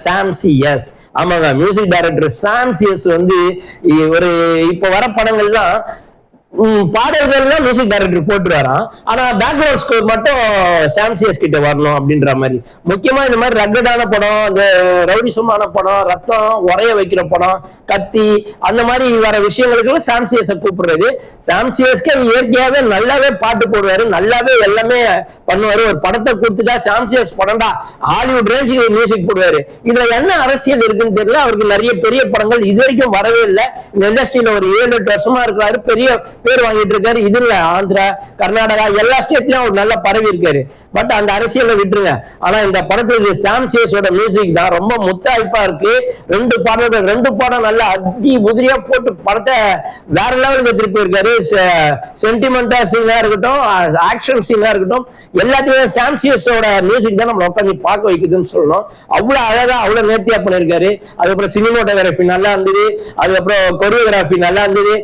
சாம்சிஎஸ். ஆமாங்க, music director சாம்சிஎஸ் வந்து ஒரு இப்ப வர படங்கள்லாம் பாடல்கள் தான் மியூசிக் டைரக்டர் போட்டுருவாராம். ஆனா பேக்ரவுண்ட் ஸ்கோர் மட்டும் சாம்சிஎஸ் கிட்ட வரணும் அப்படின்ற மாதிரி. முக்கியமா இந்த மாதிரி ரக்கடான படம், இந்த ரவுடிசமான படம், ரத்தம் உரைய வைக்கிற படம், கத்தி, அந்த மாதிரி வர விஷயங்களுக்கு சாம்சிஎஸ் கூப்பிடுறது. சாம்சிஎஸ்க்கு இயற்கையாவே நல்லாவே பாட்டு போடுவாரு, நல்லாவே எல்லாமே பண்ணுவாரு. ஒரு படத்தை கொடுத்துட்டா சாம்சிஎஸ் படம்டா ஹாலிவுட் ரேஞ்சுக்கு மியூசிக் போடுவாரு. இதுல என்ன அரசியல் இருக்குன்னு தெரியல. அவருக்கு நிறைய பெரிய படங்கள் இது வரைக்கும் வரவே இல்லை. இந்த இண்டஸ்ட்ரியில ஒரு 7-8 வருஷமா இருக்கிறாரு, பெரிய பேர் வாங்கிட்டு இருக்காரு. இதுல ஆந்திரா, கர்நாடகா எல்லா ஸ்டேட்லயும் அவர் நல்லா பரவி இருக்காரு. பட் அந்த அரசியலை விட்டுருங்க. ஆனா இந்த படத்துக்கு சாம்சியஸோட மியூசிக் தான் ரொம்ப முத்தாய்ப்பா இருக்கு. 2 பாடல்கள், 2 பாடம் நல்லா அடி உதிரியா போட்டு படத்தை வேற லெவலுக்கு எடுத்துட்டு போயிருக்காரு. சென்டிமெண்டா சீனா இருக்கட்டும், ஆக்ஷன் சீனா இருக்கட்டும், எல்லாத்தையும் சாம்சியஸோட மியூசிக் தான் நம்ம உட்காந்து பார்க்க வைக்குதுன்னு சொல்லணும். அவ்வளவு அழகா அவ்வளவு நேர்த்தியா பண்ணிருக்காரு. அதுக்கப்புறம் சினிமோட்டோகிராஃபி நல்லா இருந்தது, அதுக்கப்புறம் கொரியோகிராஃபி நல்லா இருந்தது.